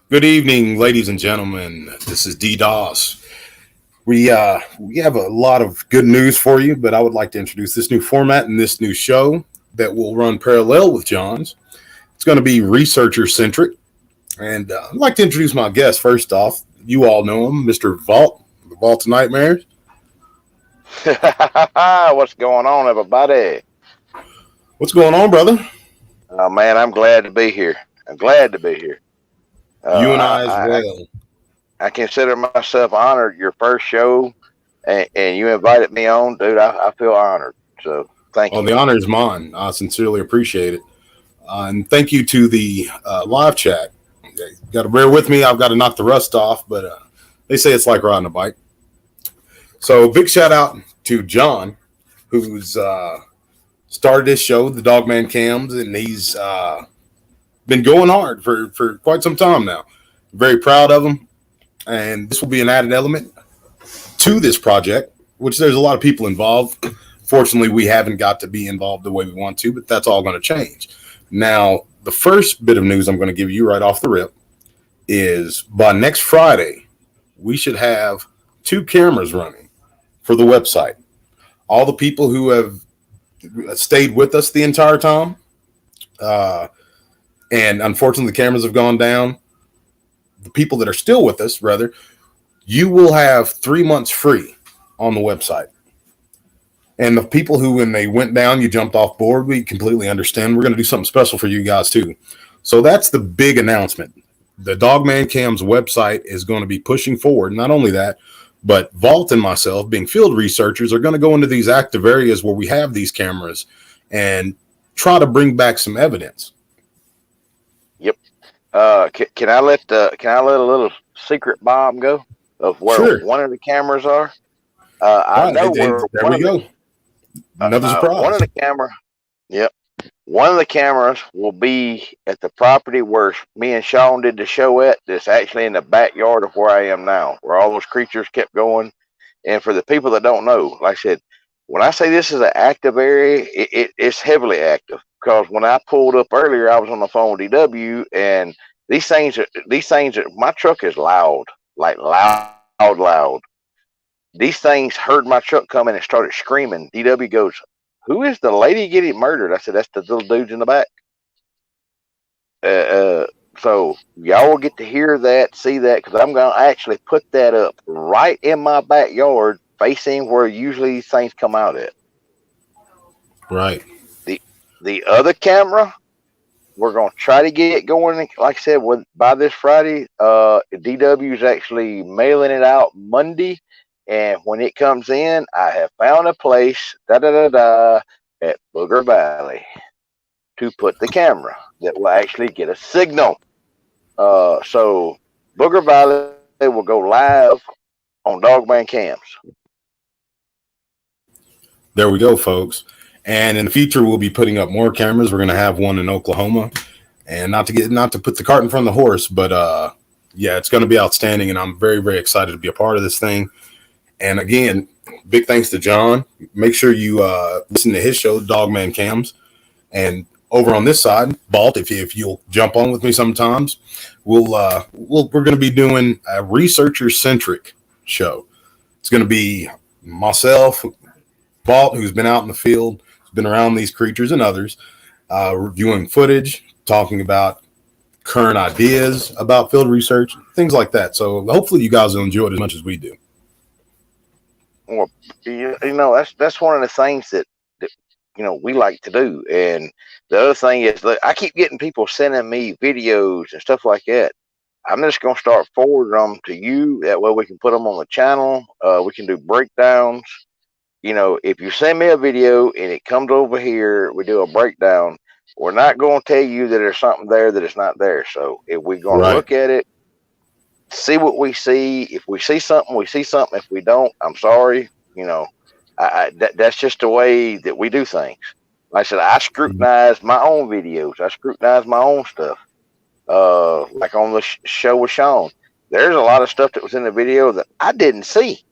Good evening, ladies and gentlemen. This is Dee Doss. We have a lot of good news for you, but I would like to introduce this new format and this new show that will run parallel with John's. It's going to be researcher centric, and I'd like to introduce my guest first off. You all know him, Mr. Vault, the Vault of Nightmares. What's going on, everybody? What's going on, brother? Oh man, I'm glad to be here. I'm glad to be here. You and I as I well. I consider myself honored. Your first show, and you invited me on, dude. I feel honored. So thank Well, you. the honor is mine. I sincerely appreciate it. And thank you to the live chat. Got to bear with me. I've got to knock the rust off, but they say it's like riding a bike. So big shout out to John, who's started this show, the DOGMANCAMS, and he's been going hard for quite some time now. Very proud of him, and this will be an added element to this project, which there's a lot of people involved. Fortunately, we haven't got to be involved the way we want to, but that's all going to change. Now, the first bit of news I'm going to give you right off the rip is by next Friday, we should have two cameras running for the website. All the people who have stayed with us the entire time, uh, and unfortunately, the cameras have gone down. The people that are still with us, rather, you will have 3 months free on the website. And the people who, when they went down, you jumped off board, we completely understand. We're going to do something special for you guys, too. So that's the big announcement. The DOGMANCAMS website is going to be pushing forward. Not only that, but Vault and myself, being field researchers, are going to go into these active areas where we have these cameras and try to bring back some evidence. Yep. Can I let a little secret bomb go of where Sure. one of the cameras are? I Right. know where There we go. Another one surprise. of the camera. Yep. One of the cameras will be at the property where me and Sean did the show at. That's actually in the backyard of where I am now, where all those creatures kept going. And for the people that don't know, like I said, when I say this is an active area, it's heavily active. Because when I pulled up earlier, I was on the phone with DW, and my truck is loud, like loud. These things heard my truck coming and started screaming. DW goes, "Who is the lady getting murdered?" I said, "That's the little dudes in the back." Uh, uh, so y'all will get to hear that, see that, because I'm going to actually put that up right in my backyard, facing where usually these things come out at. Right. The the other camera, we're going to try to get it going. Like I said, by this Friday, DW is actually mailing it out Monday. And when it comes in, I have found a place, at Booger Valley to put the camera that will actually get a signal. So Booger Valley will go live on DOGMANCAMS. There we go, folks. And in the future, we'll be putting up more cameras. We're going to have one in Oklahoma, and not to put the cart in front of the horse, but yeah, it's going to be outstanding, and I'm very, very excited to be a part of this thing. And again, big thanks to John. Make sure you listen to his show, DOGMANCAMS, and over on this side, Balt, if you'll jump on with me sometimes, we're going to be doing a researcher centric show. It's going to be myself, Balt, who's been out in the field, has been around these creatures and others, reviewing footage, talking about current ideas about field research, things like that. So hopefully you guys will enjoy it as much as we do. Well, that's one of the things that we like to do. And the other thing is, look, I keep getting people sending me videos and stuff like that. I'm just gonna start forwarding them to you. That way we can put them on the channel. We can do breakdowns. If you send me a video and it comes over here, we do a breakdown. We're not going to tell you that there's something there that is not there. So if we're going to Right. look at it, see what we see. If we see something, we see something. If we don't, I'm sorry. That's just the way that we do things. Like I said, I scrutinize my own videos. I scrutinize my own stuff. Like on the show with Sean, there's a lot of stuff that was in the video that I didn't see.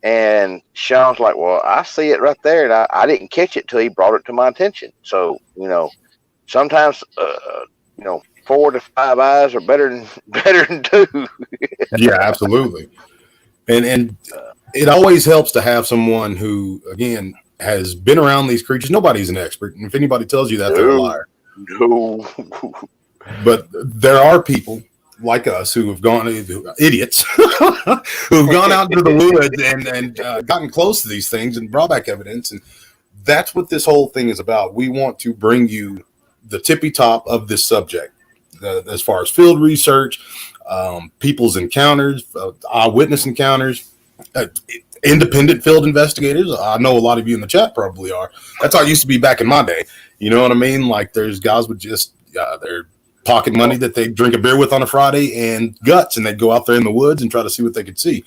And Sean's like, "Well, I see it right there, and I didn't catch it till he brought it to my attention." So, sometimes, 4 to 5 eyes are better than 2. Yeah, absolutely. And it always helps to have someone who, again, has been around these creatures. Nobody's an expert, and if anybody tells you that, they're a liar. No. But there are people like us who have gone, idiots, who've gone out into the woods and gotten close to these things and brought back evidence. And that's what this whole thing is about. We want to bring you the tippy top of this subject, as far as field research, people's encounters, eyewitness encounters, independent field investigators. I know a lot of you in the chat probably are. That's how it used to be back in my day. You know what I mean? Like there's guys with just their pocket money that they drink a beer with on a Friday and guts, and they'd go out there in the woods and try to see what they could see.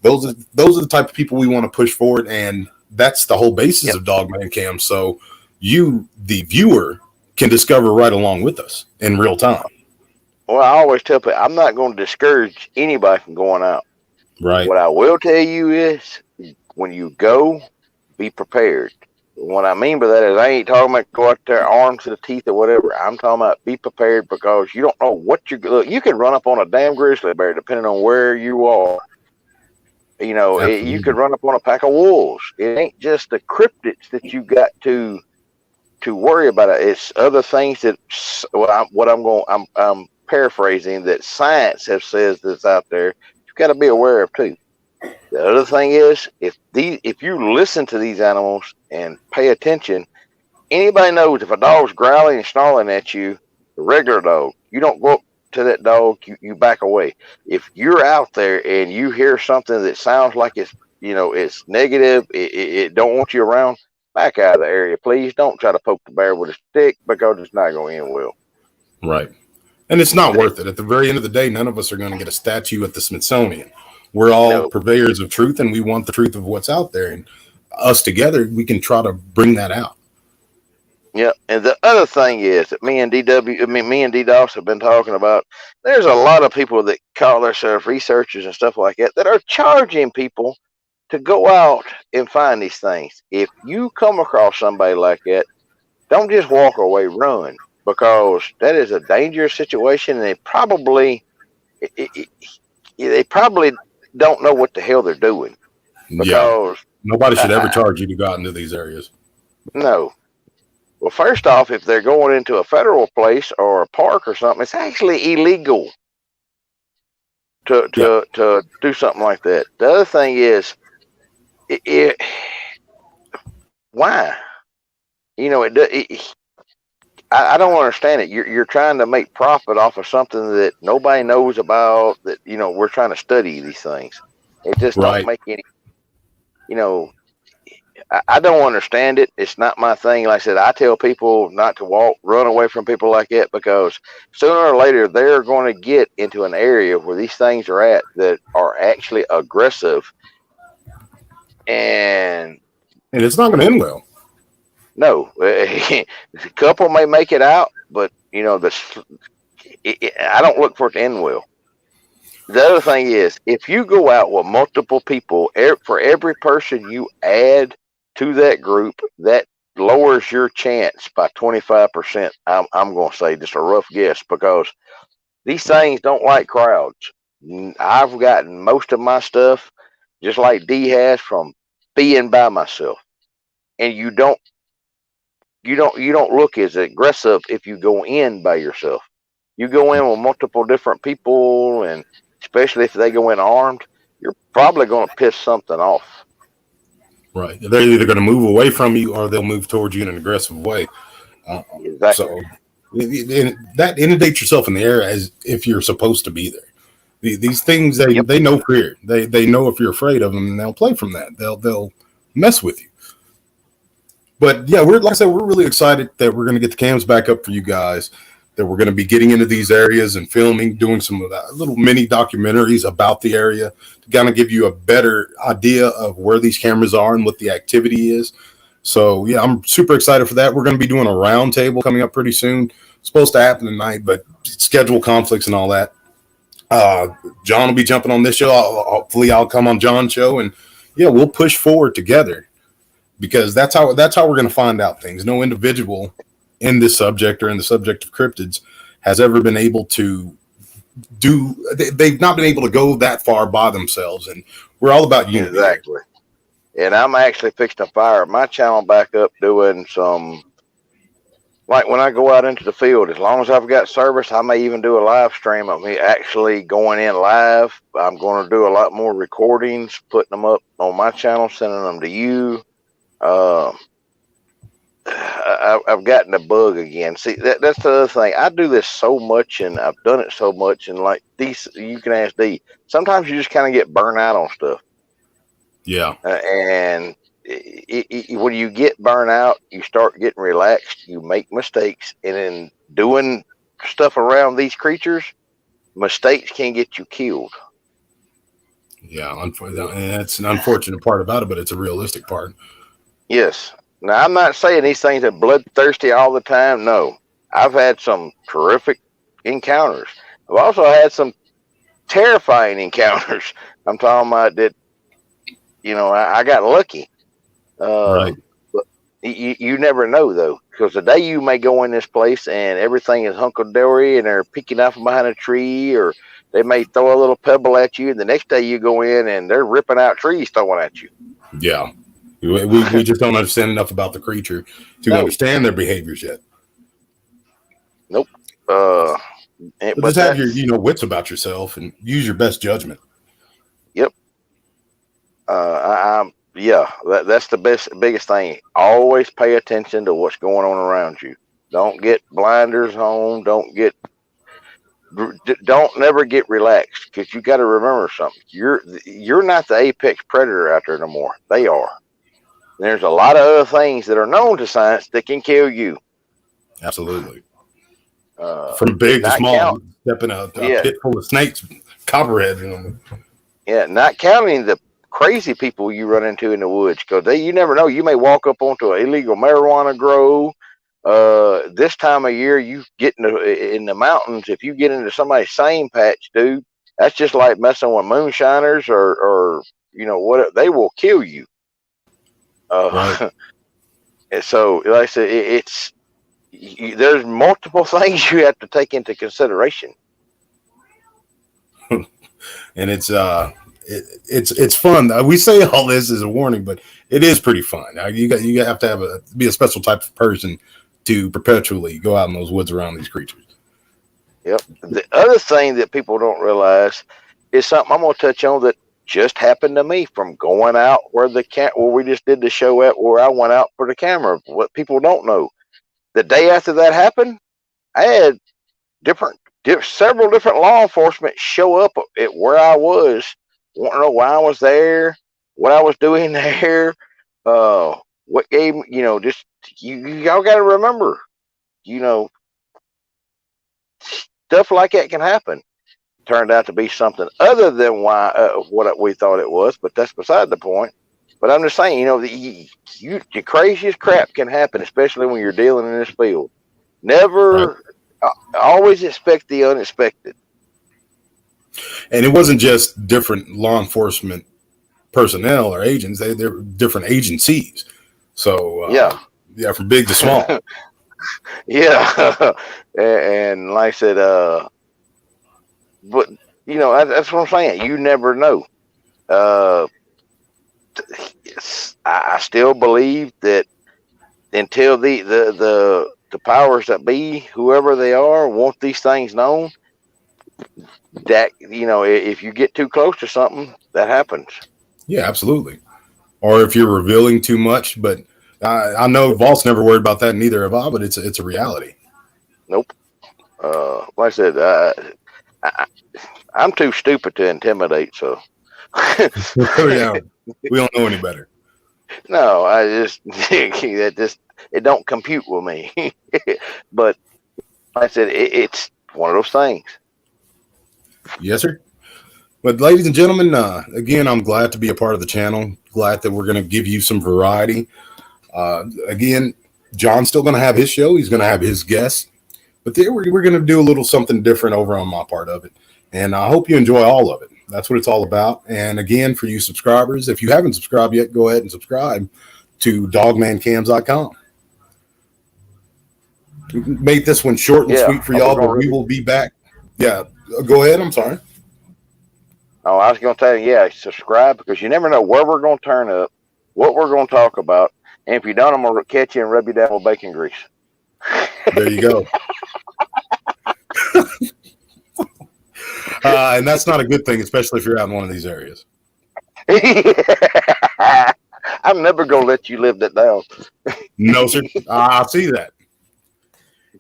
Those are the type of people we want to push forward, and that's the whole basis of Dogman Cam. So you, the viewer, can discover right along with us in real time. Well, I always tell people I'm not going to discourage anybody from going out. Right. What I will tell you is when you go, be prepared. What I mean by that is I ain't talking about go out there armed to the teeth or whatever. I'm talking about be prepared because you don't know what you can run up on a damn grizzly bear depending on where you are. You know, you could run up on a pack of wolves. It ain't just the cryptids that you got to worry about. It's other things that I'm paraphrasing that science has says that's out there. You got to be aware of too. The other thing is if you listen to these animals and pay attention, anybody knows if a dog's growling and snarling at you, a regular dog, you don't go up to that dog, you back away. If you're out there and you hear something that sounds like it's negative, it don't want you around, back out of the area, please. Don't try to poke the bear with a stick because it's not going to end well. Right. And it's not worth it. At the very end of the day, none of us are going to get a statue at the Smithsonian. We're all purveyors of truth, and we want the truth of what's out there. And us together, we can try to bring that out. Yeah, and the other thing is that me and Dee Doss have been talking about. There's a lot of people that call themselves researchers and stuff like that are charging people to go out and find these things. If you come across somebody like that, don't just walk away, run, because that is a dangerous situation, and they probably don't know what the hell they're doing. Because nobody should ever charge you to go out into these areas. No. Well, first off, if they're going into a federal place or a park or something, it's actually illegal to do something like that. The other thing is, why? You know, I don't understand it. You're trying to make profit off of something that nobody knows about. That we're trying to study these things. It just don't make any. I don't understand it. It's not my thing. Like I said, I tell people not to run away from people like that, because sooner or later they're going to get into an area where these things are at that are actually aggressive, and it's not going to end well. No, a couple may make it out, but I don't look for it to end well. The other thing is, if you go out with multiple people, for every person you add to that group, that lowers your chance by 25%. I'm going to say just a rough guess, because these things don't like crowds. I've gotten most of my stuff, just like Dee has, from being by myself, and you don't look as aggressive if you go in by yourself. You go in with multiple different people, and especially if they go in armed, you're probably going to piss something off. Right. They're either going to move away from you or they'll move towards you in an aggressive way. Exactly. So that inundates yourself in the air as if you're supposed to be there. These things, they know fear. They know if you're afraid of them, and they'll play from that. They'll mess with you. But yeah, we're really excited that we're going to get the cams back up for you guys, that we're going to be getting into these areas and filming, doing some of that little mini documentaries about the area to kind of give you a better idea of where these cameras are and what the activity is. So yeah, I'm super excited for that. We're going to be doing a round table coming up pretty soon. It's supposed to happen tonight, but schedule conflicts and all that. John will be jumping on this show. Hopefully I'll come on John's show, and yeah, we'll push forward together, because that's how we're going to find out things. No individual in this subject or in the subject of cryptids has ever been able to do. They've not been able to go that far by themselves, and we're all about unity. Exactly. And I'm actually fixing to fire my channel back up, doing some, like when I go out into the field, as long as I've got service, I may even do a live stream of me actually going in live. I'm going to do a lot more recordings, putting them up on my channel, sending them to you. I've gotten a bug again. See, that's the other thing. I do this so much, and I've done it so much, and like these, you can ask Dee. Sometimes you just kind of get burnt out on stuff. Yeah. And when you get burnt out, you start getting relaxed. You make mistakes, and in doing stuff around these creatures, mistakes can get you killed. Yeah, that's an unfortunate part about it, but it's a realistic part. Yes. Now, I'm not saying these things are bloodthirsty all the time. No, I've had some terrific encounters. I've also had some terrifying encounters. I'm talking about that. You know, I got lucky. Right. But you never know, though, because the day you may go in this place and everything is hunky-dory and they're peeking out from behind a tree, or they may throw a little pebble at you, and the next day you go in and they're ripping out trees throwing at you. Yeah. We just don't understand enough about the creature to understand their behaviors yet. Nope. But just have your wits about yourself and use your best judgment. Yep. That's the biggest thing. Always pay attention to what's going on around you. Don't get blinders on. Don't never get relaxed, because you got to remember something. You're not the apex predator out there no more. They are. There's a lot of other things that are known to science that can kill you. Absolutely. From big to small, step in a pit full of snakes, copperheads in them. Yeah, not counting the crazy people you run into in the woods, because you never know. You may walk up onto an illegal marijuana grove. This time of year, you get in the mountains. If you get into somebody's same patch, dude, that's just like messing with moonshiners or what, they will kill you. Right. And so, like I said, there's multiple things you have to take into consideration. And it's fun. We say all this as a warning, but it is pretty fun. You have to be a special type of person to perpetually go out in those woods around these creatures. Yep. The other thing that people don't realize is something I'm going to touch on that just happened to me from going out where we just did the show at, where I went out for the camera. What people don't know, the day after that happened, I had several different law enforcement show up at where I was, wanting to know why I was there, what I was doing there, what game, just y'all got to remember, stuff like that can happen. Turned out to be something other than what we thought it was, but that's beside the point. But I'm just saying, the craziest crap can happen, especially when you're dealing in this field. Never, always expect the unexpected. And it wasn't just different law enforcement personnel or agents; they're different agencies. So from big to small. Yeah, and like I said, but that's what I'm saying. You never know. I still believe that until the powers that be, whoever they are, want these things known, that if you get too close to something, that happens. Yeah, absolutely. Or if you're revealing too much, but I know Vault's never worried about that, neither have I, but it's a reality. Nope. Like I said, I'm too stupid to intimidate, so. Yeah, we don't know any better. No, I just it don't compute with me. But like I said, it's one of those things. Yes, sir. But ladies and gentlemen, again, I'm glad to be a part of the channel. Glad that we're going to give you some variety. Again, John's still going to have his show. He's going to have his guests. But there we're going to do a little something different over on my part of it. And I hope you enjoy all of it. That's what it's all about. And again, for you subscribers, if you haven't subscribed yet, go ahead and subscribe to DOGMANCAMS.com. Made this one short and sweet for y'all, but we will be back. Yeah, go ahead. I'm sorry. Oh, I was going to tell you, yeah, subscribe, because you never know where we're going to turn up, what we're going to talk about, and if you don't, I'm going to catch you and rub you down with bacon grease. There you go. And that's not a good thing, especially if you're out in one of these areas. I'm never going to let you live that down. No, sir. I see that.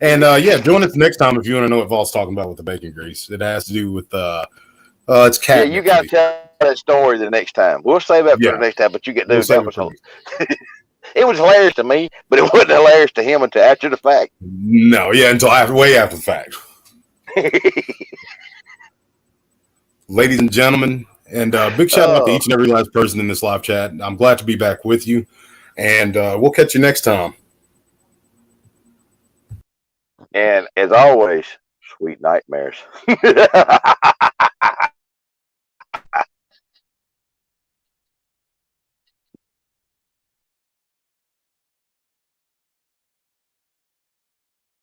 And yeah, join us next time if you want to know what Vault's talking about with the bacon grease. It has to do with it's cat. Yeah, you got to tell that story the next time. We'll save that for the next time, but you get those. It was hilarious to me, but it wasn't hilarious to him until after the fact. No, yeah, until way after the fact. Ladies and gentlemen, and big shout out to each and every last person in this live chat. I'm glad to be back with you, and we'll catch you next time. And as always, sweet nightmares.